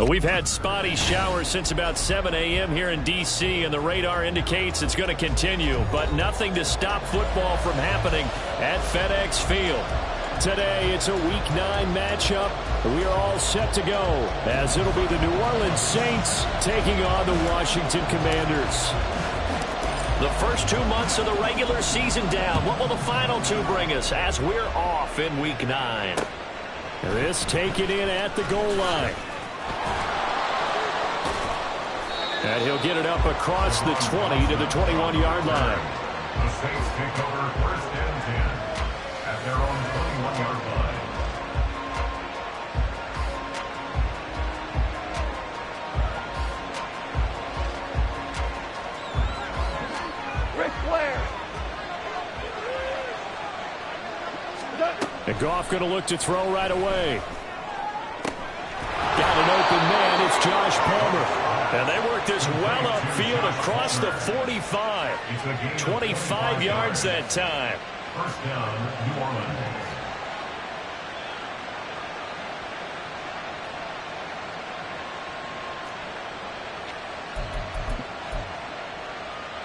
We've had spotty showers since about 7 a.m. here in D.C., and the radar indicates it's going to continue, but nothing to stop football from happening at FedEx Field. Today, it's a Week 9 matchup. We are all set to go, as it'll be the New Orleans Saints taking on the Washington Commanders. The first 2 months of the regular season down. What will the final 2 bring us as we're off in Week 9? This taken in at the goal line. And he'll get it up across the 20 to the 21-yard line. The Saints take over first and 10 at their own 21-yard line. Ric Flair. And Goff going to look to throw right away. Got an open man. It's Josh Palmer. And they work this well upfield across the 45. 25 yards that time. First down, New Orleans.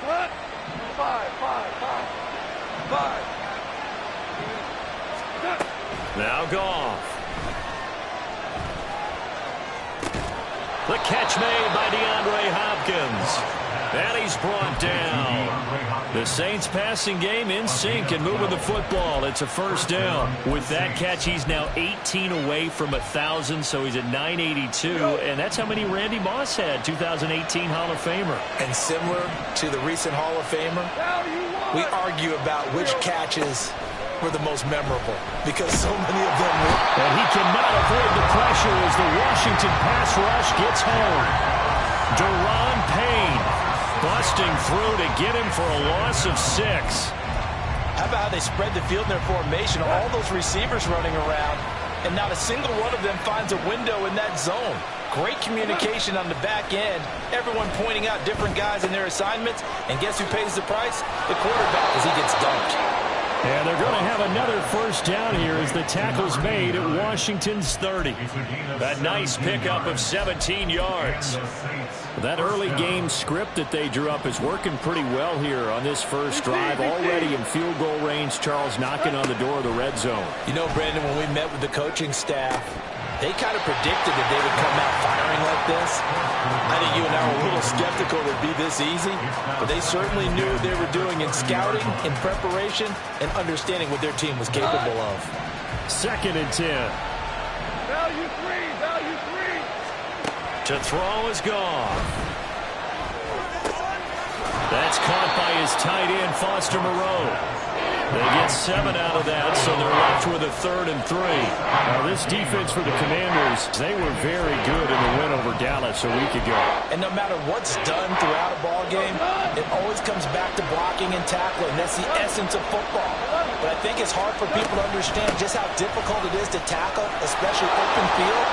What? Five. Now Goff. The catch made by DeAndre Hopkins. And he's brought down. The Saints passing game in sync and moving the football. It's a first down. With that catch, he's now 18 away from 1,000, so he's at 982. And that's how many Randy Moss had, 2018 Hall of Famer. And similar to the recent Hall of Famer, we argue about which catches were the most memorable because so many of them were. And he cannot avoid the pressure as the Washington pass rush gets home. Deron Payne busting through to get him for a loss of 6. How about how they spread the field in their formation? All those receivers running around, and not a single one of them finds a window in that zone. Great communication on the back end. Everyone pointing out different guys in their assignments. And guess who pays the price? The quarterback as he gets dumped. And they're going to have another first down here as the tackle's made at Washington's 30. That nice pickup of 17 yards. That early game script that they drew up is working pretty well here on this first drive. Already in field goal range, Charles knocking on the door of the red zone. You know, Brandon, when we met with the coaching staff, they kind of predicted that they would come out firing like this. I think you and I were a little skeptical it would be this easy, but they certainly knew what they were doing in scouting, in preparation, and understanding what their team was capable of. 2nd and 10. Value three. To throw is Goff. That's caught by his tight end, Foster Moreau. They get 7 out of that, so they're left with a 3rd and 3. Now, this defense for the Commanders, they were very good in the win over Dallas a week ago. And no matter what's done throughout a ball game, it always comes back to blocking and tackling. That's the essence of football. But I think it's hard for people to understand just how difficult it is to tackle, especially open field.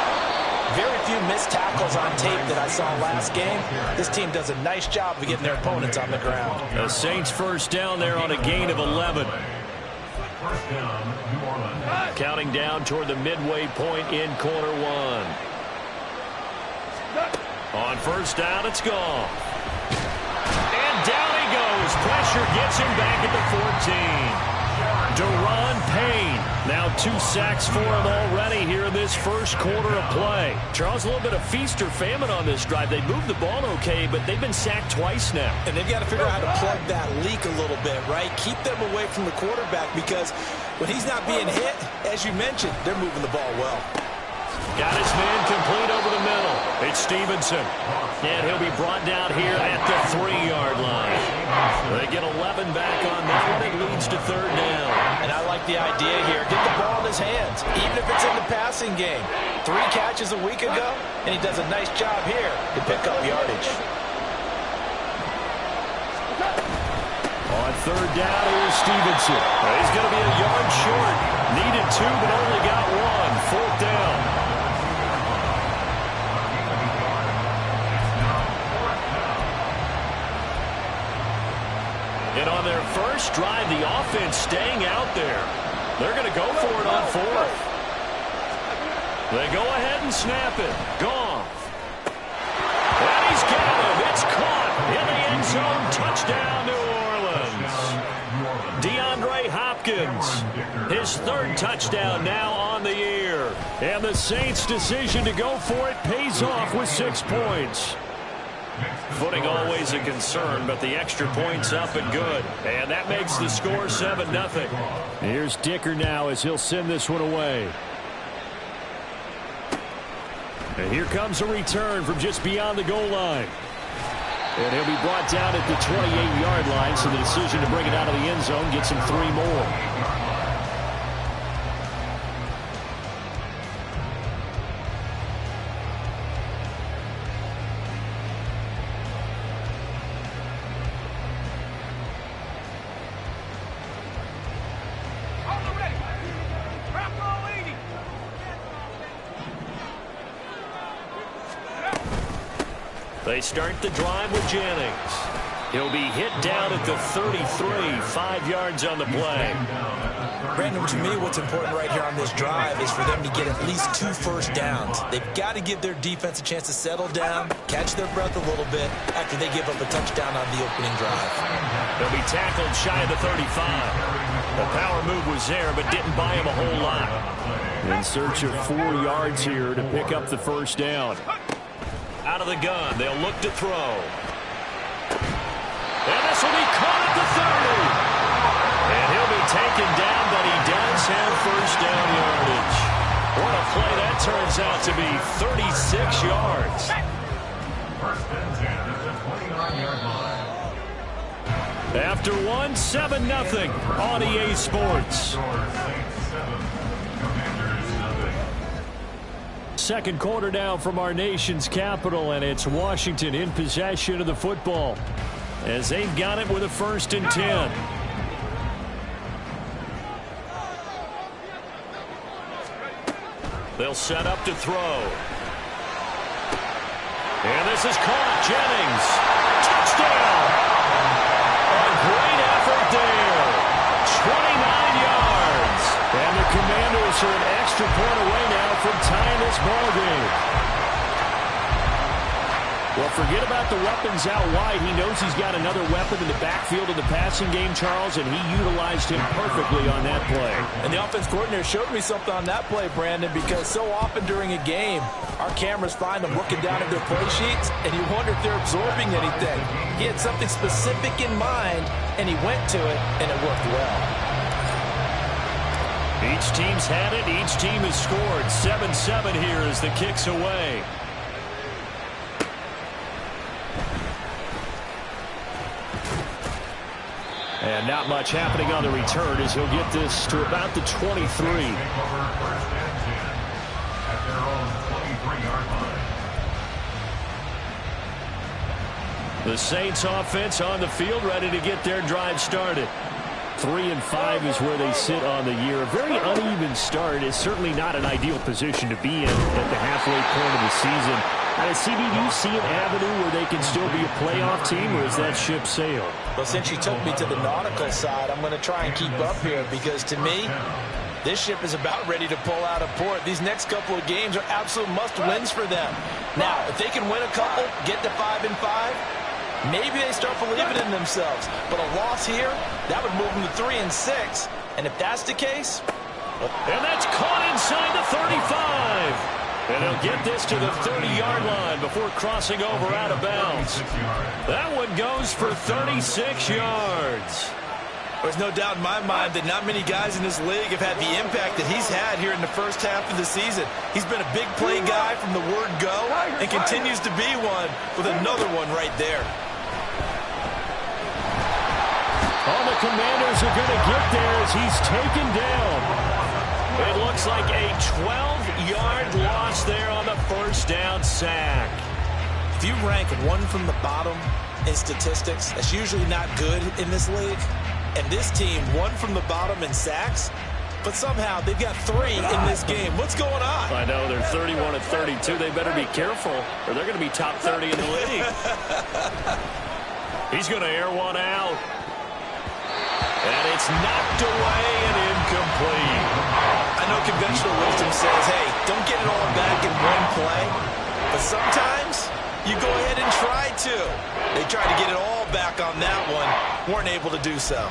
Very few missed tackles on tape that I saw last game. This team does a nice job of getting their opponents on the ground. The Saints first down there on a gain of 11. First down, New Orleans. Counting down toward the midway point in quarter 1. On first down, it's Goff. And down he goes. Pressure gets him back at the 14. Deron Payne, now 2 sacks for him already here in this first quarter of play. Charles, a little bit of feast or famine on this drive. They moved the ball okay, but they've been sacked twice now. And they've got to figure out how to plug that leak a little bit, right? Keep them away from the quarterback because when he's not being hit, as you mentioned, they're moving the ball well. Got his man complete over the middle. It's Stevenson. And he'll be brought down here at the 3-yard line. They get 11 back on that one. It leads to 3rd down. And I like the idea here. Get the ball in his hands, even if it's in the passing game. 3 catches a week ago, and he does a nice job here to pick up yardage. On 3rd down, here's Stevenson. He's going to be a yard short. Needed 2, but only got 1. 4th down. And on their first drive, the offense staying out there. They're going to go for it on 4th. They go ahead and snap it. Goff. touchdown now on the year. And the Saints' decision to go for it pays off with 6 points. Footing always a concern, but the extra point's up and good. And that makes the score 7-0. Here's Dicker now as he'll send this one away. And here comes a return from just beyond the goal line. And he'll be brought down at the 28-yard line, so the decision to bring it out of the end zone gets him 3 more. They start the drive with Jennings. He'll be hit down at the 33, 5 yards on the play. Brandon, to me, what's important right here on this drive is for them to get at least 2 first downs. They've got to give their defense a chance to settle down, catch their breath a little bit after they give up a touchdown on the opening drive. He'll be tackled shy of the 35. The power move was there, but didn't buy him a whole lot. In search of 4 yards here to pick up the first down. Out of the gun, they'll look to throw. And this will be caught at the 30. And he'll be taken down, but he does have first down yardage. What a play that turns out to be, 36 yards. First and 10 at the 29-yard line. After 1, 7-0 on EA Sports. Second quarter now from our nation's capital, and it's Washington in possession of the football as they've got it with a 1st and 10. They'll set up to throw. And this is caught. Jennings. Touchdown. A great effort there. 29 yards. And the Commanders are an extra point away now from tying this ball game. Well, forget about the weapons out wide. He knows he's got another weapon in the backfield of the passing game, Charles, and he utilized him perfectly on that play. And the offense coordinator showed me something on that play, Brandon, because so often during a game, our cameras find them looking down at their play sheets, and you wonder if they're absorbing anything. He had something specific in mind, and he went to it, and it worked well. Each team's had it. Each team has scored. 7-7 here as the kick's away. And not much happening on the return as he'll get this to about the 23. The Saints offense on the field ready to get their drive started. 3 and 5 is where they sit on the year. A very uneven start is certainly not an ideal position to be in at the halfway point of the season. CD, do you see an avenue where they can still be a playoff team, or is that ship sailed? Well, since you took me to the nautical side, I'm going to try and keep up here because, to me, this ship is about ready to pull out of port. These next couple of games are absolute must-wins for them. Now, if they can win a couple, get to 5 and 5, maybe they start believing in themselves. But a loss here, that would move them to 3 and 6. And if that's the case... And that's caught inside the 35. And he'll get this to the 30-yard line before crossing over out of bounds. That one goes for 36 yards. There's no doubt in my mind that not many guys in this league have had the impact that he's had here in the first half of the season. He's been a big play guy from the word go and continues to be one with another one right there. All the Commanders are going to get there as he's taken down. It looks like a 12-yard loss there on the first down sack. If you rank one from the bottom in statistics, that's usually not good in this league. And this team, one from the bottom in sacks, but somehow they've got 3 in this game. What's going on? I know, they're 31 and 32. They better be careful, or they're going to be top 30 in the league. He's going to air one out. And it's knocked away and incomplete. I know conventional wisdom says, hey, don't get it all back in one play. But sometimes you go ahead and try to. They tried to get it all back on that one. Weren't able to do so.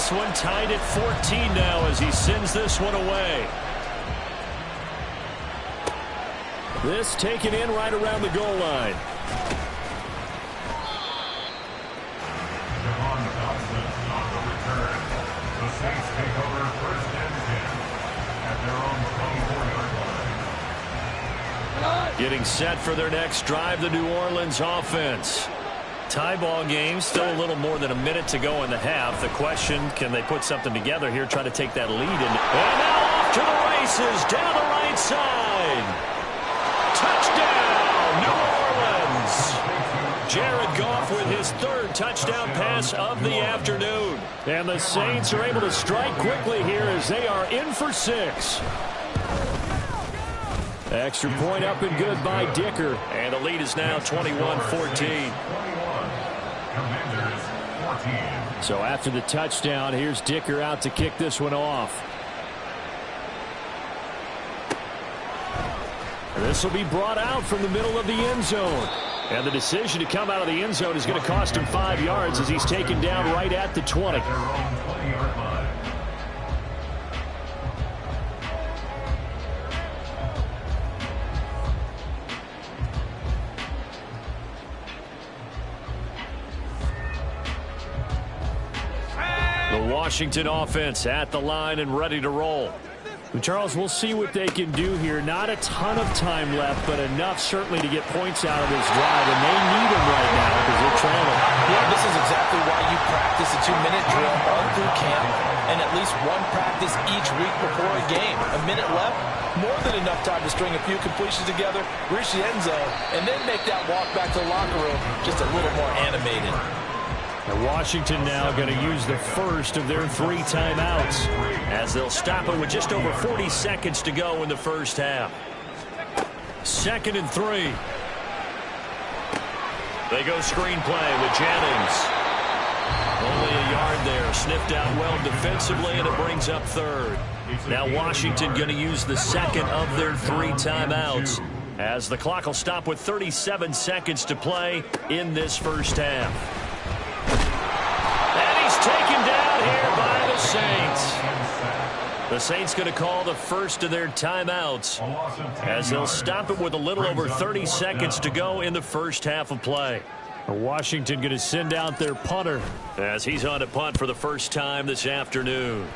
this one tied at 14 now as he sends this one away. This taken in right around the goal line. The Saints take over first and 10 at their own 24-yard line. Getting set for their next drive, the New Orleans offense. Tie ball game, still a little more than a minute to go in the half. The question, can they put something together here, try to take that lead? And now off to the races, down the right side. Touchdown, New Orleans. Jared Goff with his third touchdown pass of the afternoon. And the Saints are able to strike quickly here as they are in for 6. Extra point up and good by Dicker. And the lead is now 21-14. So after the touchdown, here's Dicker out to kick this one off. And this will be brought out from the middle of the end zone. And the decision to come out of the end zone is going to cost him 5 yards as he's taken down right at the 20. The Washington offense at the line and ready to roll. Charles, we'll see what they can do here. Not a ton of time left, but enough certainly to get points out of this drive, and they need them right now because they're trailing. Yeah, this is exactly why you practice a 2-minute drill all through camp and at least one practice each week before a game. A minute left, more than enough time to string a few completions together, reach the end zone, and then make that walk back to the locker room just a little more animated. Now Washington now going to use the first of their 3 timeouts as they'll stop it with just over 40 seconds to go in the first half. 2nd and 3. They go screenplay with Jennings. Only a yard there. Sniffed out well defensively, and it brings up 3rd. Now Washington going to use the 2nd of their 3 timeouts as the clock will stop with 37 seconds to play in this first half. Taken down here by the Saints. The Saints going to call the first of their timeouts as they'll stop it with a little over 30 seconds to go in the first half of play. Washington going to send out their punter as he's on a punt for the first time this afternoon.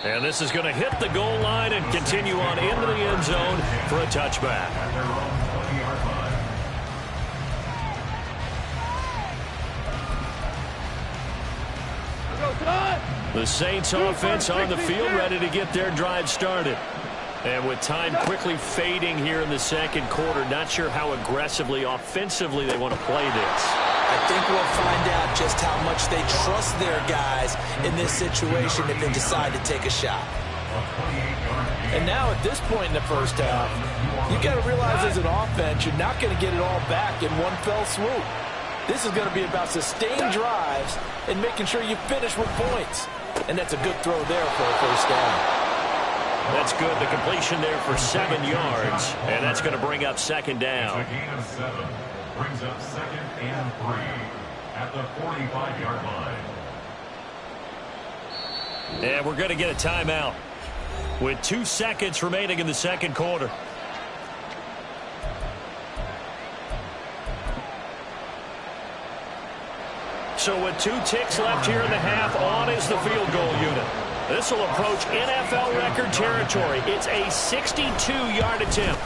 And this is going to hit the goal line and continue on into the end zone for a touchback. The Saints offense on the field ready to get their drive started. And with time quickly fading here in the second quarter, not sure how aggressively, offensively they want to play this. I think we'll find out just how much they trust their guys in this situation if they decide to take a shot. And now at this point in the first half, you got to realize as an offense, you're not going to get it all back in one fell swoop. This is going to be about sustained drives and making sure you finish with points. And that's a good throw there for a first down. That's good. The completion there for 7 yards. And that's going to bring up 2nd down. A gain of 7 brings up 2nd and 3 at the 45-yard line. And we're going to get a timeout with 2 seconds remaining in the second quarter. So with 2 ticks left here in the half, on is the field goal unit. This will approach NFL record territory. It's a 62-yard attempt.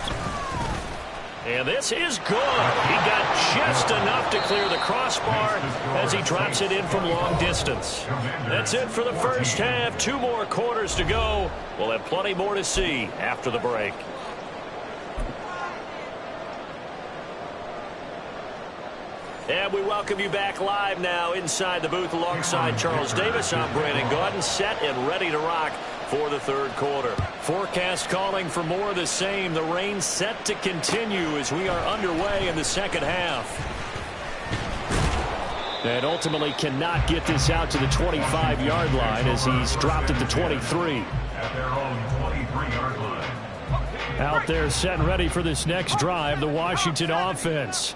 And this is good. He got just enough to clear the crossbar as he drops it in from long distance. That's it for the first half. 2 more quarters to go. We'll have plenty more to see after the break. And we welcome you back live now inside the booth alongside Charles Davis. I'm Brandon Gaudin, set and ready to rock for the third quarter. Forecast calling for more of the same. The rain set to continue as we are underway in the second half. And ultimately cannot get this out to the 25-yard line as he's dropped at the 23. At their own 23-yard line. Out there set and ready for this next drive, the Washington offense.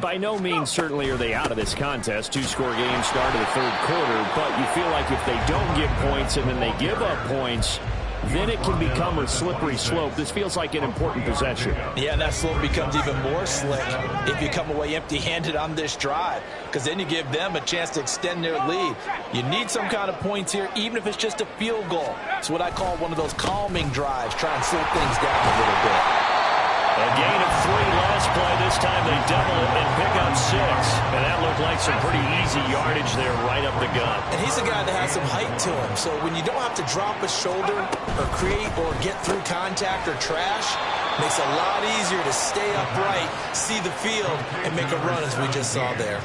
By no means certainly are they out of this contest. Two-score game start of the third quarter, but you feel like if they don't get points and then they give up points, then it can become a slippery slope. This feels like an important possession. Yeah, and that slope becomes even more slick if you come away empty-handed on this drive, because then you give them a chance to extend their lead. You need some kind of points here, even if it's just a field goal. It's what I call one of those calming drives, try and slow things down a little bit. A gain of 3 last play. This time they double it and pick up 6. And that looked like some pretty easy yardage there right up the gut. And he's a guy that has some height to him. So when you don't have to drop a shoulder or create or get through contact or trash, makes it a lot easier to stay upright, see the field, and make a run as we just saw there.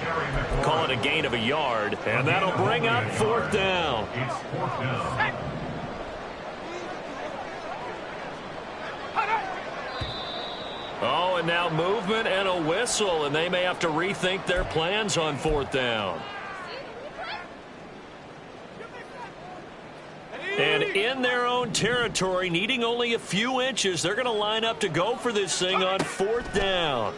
Call it a gain of a yard. And that'll bring up 4th down. It's 4th down. Oh, and now movement and a whistle, and they may have to rethink their plans on 4th down. And in their own territory, needing only a few inches, they're going to line up to go for this thing on 4th down.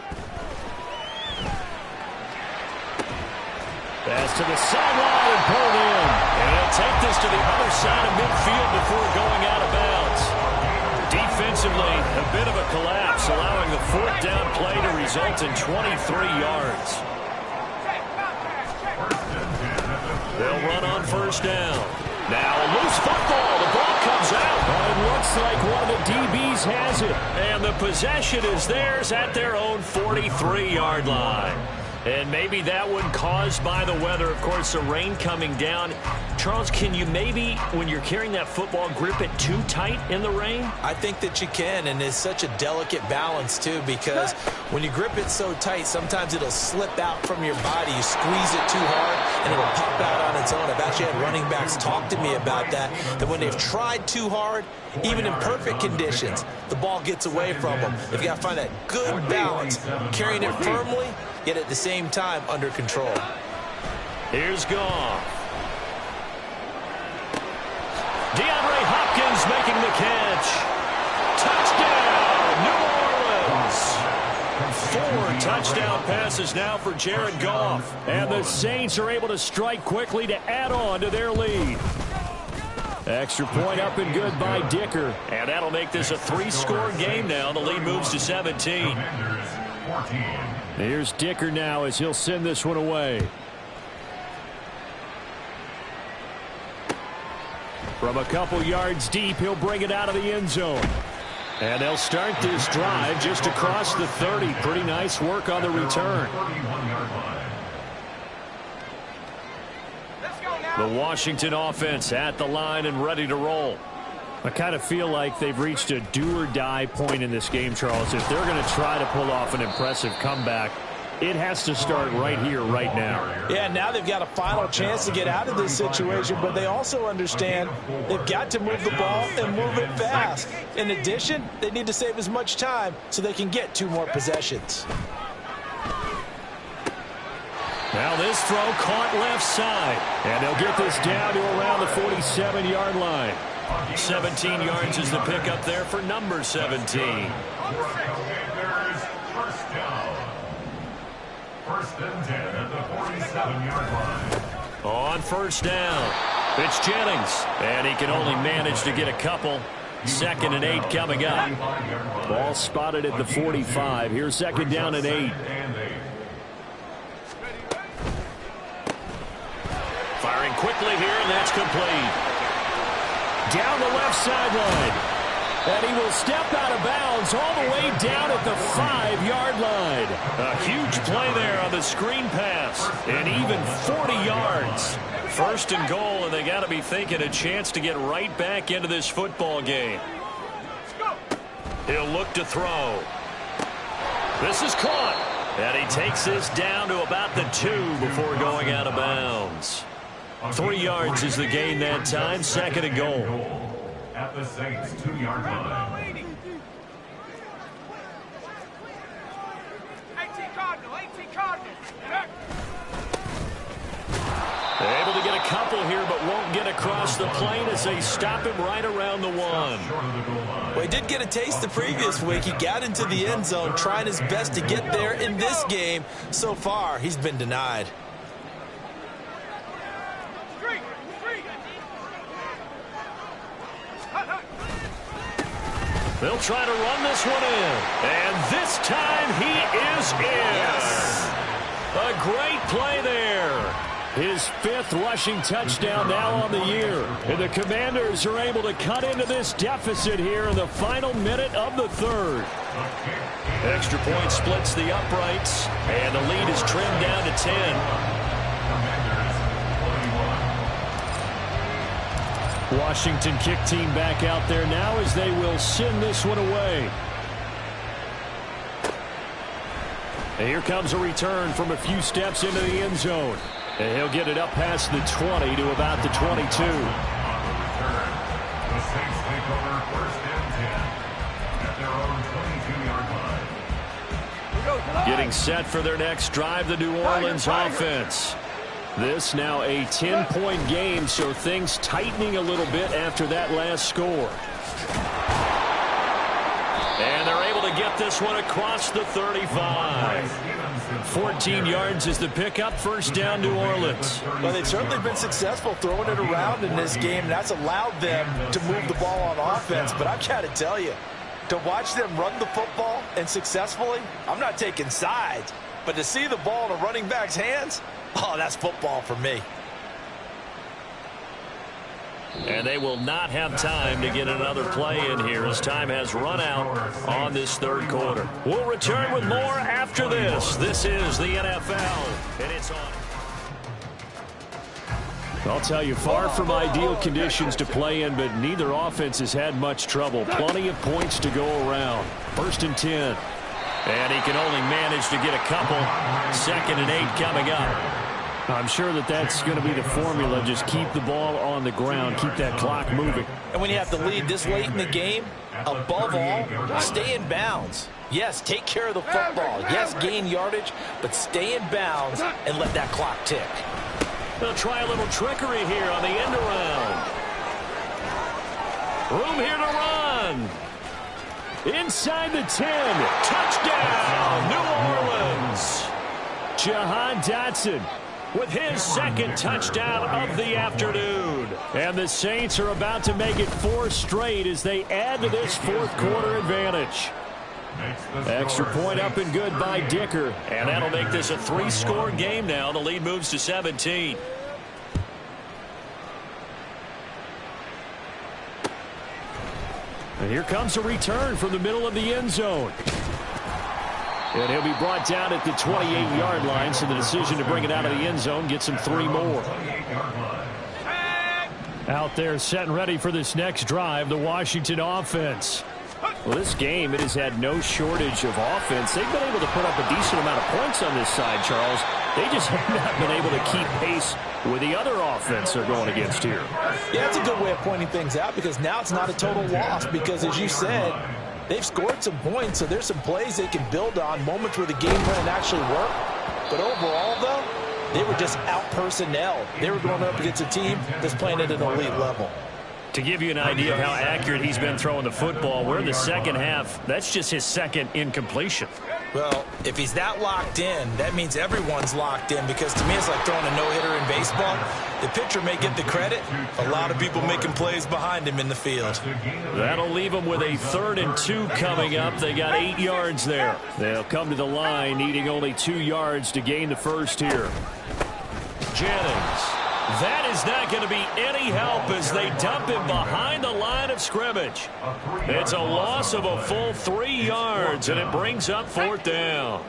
Pass to the sideline and pulled in. And they'll take this to the other side of midfield before going out of bounds. Defensively, a bit of a collapse, allowing the 4th down play to result in 23 yards. They'll run on 1st down. Now a loose football. The ball comes out. It looks like one of the DBs has it. And the possession is theirs at their own 43-yard line. And maybe that one caused by the weather. Of course, the rain coming down. Charles, can you maybe, when you're carrying that football, grip it too tight in the rain? I think that you can, and it's such a delicate balance, too, because when you grip it so tight, sometimes it'll slip out from your body. You squeeze it too hard, and it'll pop out on its own. I've actually had running backs talk to me about that when they've tried too hard, even in perfect conditions, the ball gets away from them. They've got to find that good balance, carrying it firmly, yet at the same time under control. Here's Goff. DeAndre Hopkins making the catch. Touchdown, New Orleans. 4 touchdown passes now for Jared Goff. And the Saints are able to strike quickly to add on to their lead. Extra point up and good by Dicker. And that'll make this a 3-score game now. The lead moves to 17. Here's Dicker now as he'll send this one away. From a couple yards deep, he'll bring it out of the end zone. And they'll start this drive just across the 30. Pretty nice work on the return. The Washington offense at the line and ready to roll. I kind of feel like they've reached a do-or-die point in this game, Charles. If they're going to try to pull off an impressive comeback, it has to start right here, right now. Yeah, now they've got a final chance to get out of this situation, but they also understand they've got to move the ball and move it fast. In addition, they need to save as much time so they can get 2 more possessions. Now this throw caught left side. And they'll get this down to around the 47-yard line. 17 yards is the pickup there for number 17. First and 10 at the 47-yard line. On 1st down, it's Jennings. And he can only manage to get a couple. 2nd and 8 coming up. Ball spotted at the 45. Here's 2nd down and 8. Firing quickly here, and that's complete. Down the left sideline. And he will step out of bounds all the way down at the 5-yard line. A huge play there on the screen pass. And even 40 yards. 1st and goal, and they got to be thinking a chance to get right back into this football game. He'll look to throw. This is caught. And he takes this down to about the 2 before going out of bounds. 3 yards is the gain that time. 2nd and goal. At the Saints 2-yard line. Able to get a couple here, but won't get across the plane as they stop him right around the 1. Well, he did get a taste the previous week. He got into the end zone trying his best to get there in this game. So far, he's been denied. They'll try to run this one in. And this time he is in. Yes. A great play there. His 5th rushing touchdown now on the year. And the Commanders are able to cut into this deficit here in the final minute of the 3rd. Extra point splits the uprights. And the lead is trimmed down to 10. Washington kick team back out there now as they will send this one away. And here comes a return from a few steps into the end zone. And he'll get it up past the 20 to about the 22. On the return, the Saints take over 1st and 10 at their own 22-yard line. Getting set for their next drive, the New Orleans offense. This now a 10-point game, so things tightening a little bit after that last score. And they're able to get this one across the 35. 14 yards is the pickup. 1st down, New Orleans. Well, they've certainly been successful throwing it around in this game, and that's allowed them to move the ball on offense. But I've got to tell you, to watch them run the football and successfully, I'm not taking sides, but to see the ball in a running back's hands, oh, that's football for me. And they will not have time to get another play in here as time has run out on this 3rd quarter. We'll return with more after this. This is the NFL, and it's on. I'll tell you, far from ideal conditions to play in, but neither offense has had much trouble. Plenty of points to go around. 1st and 10. And he can only manage to get a couple. 2nd and 8 coming up. I'm sure that that's going to be the formula. Just keep the ball on the ground. Keep that clock moving. And when you have to lead this late in the game, above all, stay in bounds. Yes, take care of the football. Yes, gain yardage, but stay in bounds and let that clock tick. They'll try a little trickery here on the end around. Room here to run. Inside the 10. Touchdown, New Orleans. Jahan Dotson with his 2nd touchdown of the afternoon. And the Saints are about to make it 4 straight as they add to this 4th quarter advantage. Extra point up and good by Dicker. And that'll make this a 3-score game now. The lead moves to 17. And here comes a return from the middle of the end zone. And he'll be brought down at the 28-yard line, so the decision to bring it out of the end zone gets him 3 more. Out there set and ready for this next drive, the Washington offense. Well, this game, it has had no shortage of offense. They've been able to put up a decent amount of points on this side, Charles. They just have not been able to keep pace with the other offense they're going against here. Yeah, that's a good way of pointing things out because now it's not a total loss because, as you said, they've scored some points, so there's some plays they can build on, moments where the game plan actually worked. But overall, though, they were just out-personnel. They were going up against a team that's playing at an elite level. To give you an idea of how accurate he's been throwing the football, we're in the 2nd half. That's just his 2nd incompletion. Well, if he's that locked in, that means everyone's locked in because to me it's like throwing a no-hitter in baseball. The pitcher may get the credit. A lot of people making plays behind him in the field. That'll leave him with a 3rd and 2 coming up. They got 8 yards there. They'll come to the line needing only 2 yards to gain the 1st here. Jennings. That is not going to be any help as they dump him behind the line of scrimmage. It's a loss of a full 3 yards, and it brings up 4th down.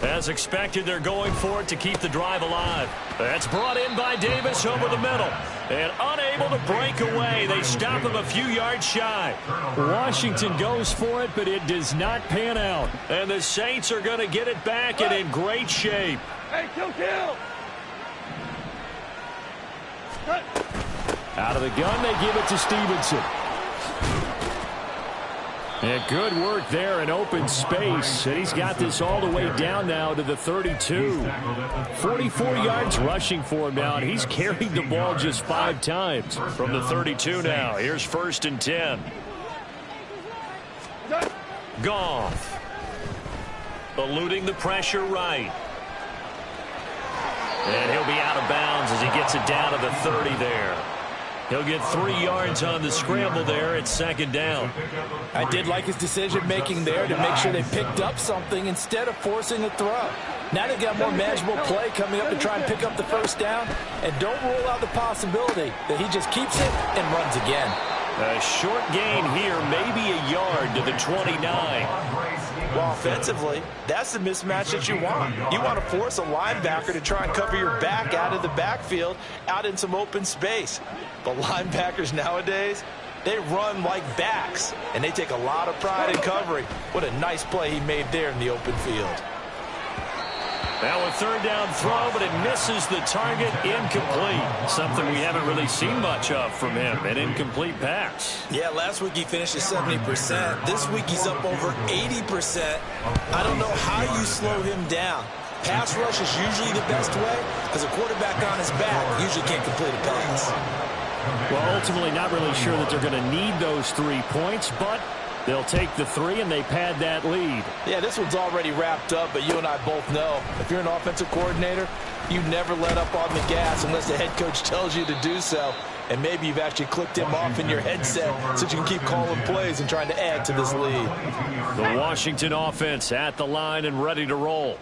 As expected, they're going for it to keep the drive alive. That's brought in by Davis over the middle. And unable to break away, they stop him a few yards shy. Washington goes for it, but it does not pan out. And the Saints are going to get it back and in great shape. Hey, kill! Out of the gun, they give it to Stevenson. And good work there in open space. And he's got this all the way down now to the 32. 44 yards rushing for him now, and he's carried the ball just 5 times. From the 32 now, here's 1st and 10. Goff. Eluding the pressure right. And he'll be out of bounds as he gets it down to the 30 there. He'll get 3 yards on the scramble there. It's 2nd down. I did like his decision-making there to make sure they picked up something instead of forcing a throw. Now they've got more manageable play coming up to try and pick up the 1st down. And don't rule out the possibility that he just keeps it and runs again. A short gain here, maybe a yard to the 29. Well, offensively, that's the mismatch that you want. You want to force a linebacker to try and cover your back out of the backfield, out in some open space. But linebackers nowadays, they run like backs, and they take a lot of pride in covering. What a nice play he made there in the open field. Now a 3rd down throw, but it misses the target. Incomplete. Something we haven't really seen much of from him, an incomplete pass. Yeah, last week he finished at 70%. This week he's up over 80%. I don't know how you slow him down. Pass rush is usually the best way because a quarterback on his back usually can't complete a pass. Well, ultimately not really sure that they're going to need those 3 points, but they'll take the 3 and they pad that lead. Yeah, this one's already wrapped up, but you and I both know if you're an offensive coordinator, you never let up on the gas unless the head coach tells you to do so. And maybe you've actually clicked him off in your headset so you can keep calling plays and trying to add to this lead. The Washington offense at the line and ready to roll.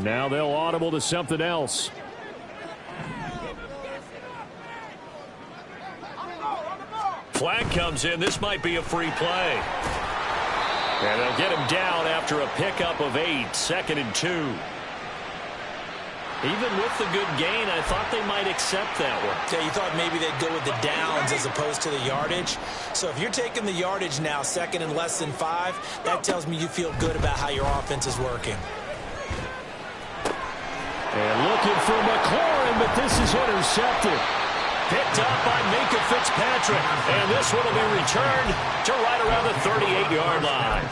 Now they'll audible to something else. Flag comes in. This might be a free play. And they'll get him down after a pickup of 8. 2nd and 2. Even with the good gain, I thought they might accept that one. Yeah, you thought maybe they'd go with the downs as opposed to the yardage. So if you're taking the yardage now, 2nd and less than 5, that tells me you feel good about how your offense is working. And looking for McLaurin, but this is intercepted. Picked up by Mika Fitzpatrick. And this one will be returned to right around the 38-yard line.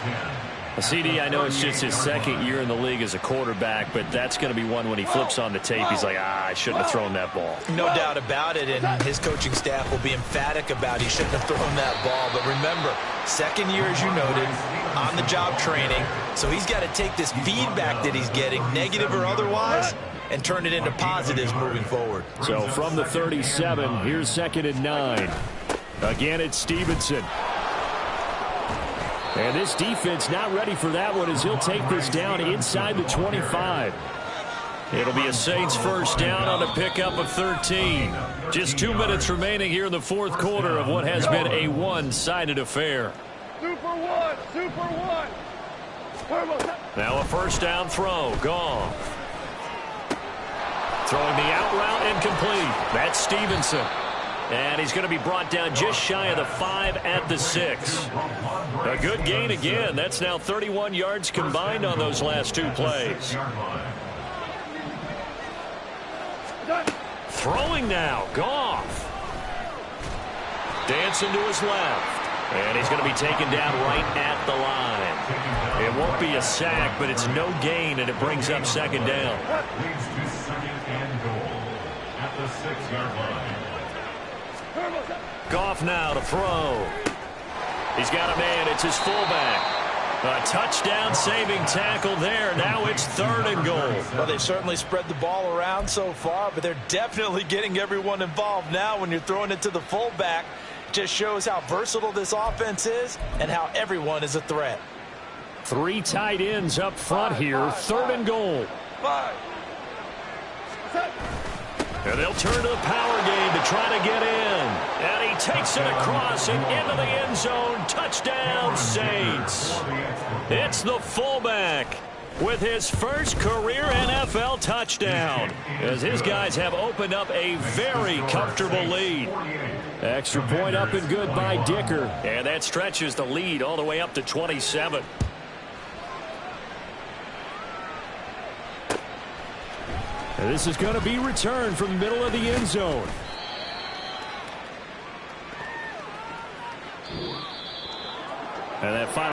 CD, I know it's just his 2nd year in the league as a quarterback, but that's going to be one when he flips on the tape. He's like, I shouldn't have thrown that ball. No doubt about it, and his coaching staff will be emphatic about he shouldn't have thrown that ball. But remember, 2nd year, as you noted, on-the-job training. So he's got to take this feedback that he's getting, negative or otherwise, and turn it into positives moving forward. So from the 37, here's 2nd and 9. Again, it's Stevenson. And this defense not ready for that one as he'll take this down inside the 25. It'll be a Saints 1st down on a pickup of 13. Just 2 minutes remaining here in the 4th quarter of what has been a one-sided affair. Super one, super one. Now a 1st down throw. Goff. Throwing the out route incomplete. That's Stevenson. And he's going to be brought down just shy of the 5 at the 6. A good gain again. That's now 31 yards combined on those last 2 plays. Throwing now. Goff. Dancing to his left. And he's going to be taken down right at the line. It won't be a sack, but it's no gain, and it brings up 2nd down. Leads to 2nd and goal at the 6-yard line. Goff now to throw. He's got a man. It's his fullback. A touchdown saving tackle there. Now it's 3rd and goal. Well, they've certainly spread the ball around so far, but they're definitely getting everyone involved now when you're throwing it to the fullback. Just shows how versatile this offense is and how everyone is a threat. 3 tight ends up front here. 3rd and goal. 5. And they'll turn to the power game to try to get in. And he takes it across and into the end zone. Touchdown, Saints. It's the fullback with his first career NFL touchdown, as his guys have opened up a very comfortable lead. Extra point up and good by Dicker. And that stretches the lead all the way up to 27. And this is going to be returned from the middle of the end zone. And that final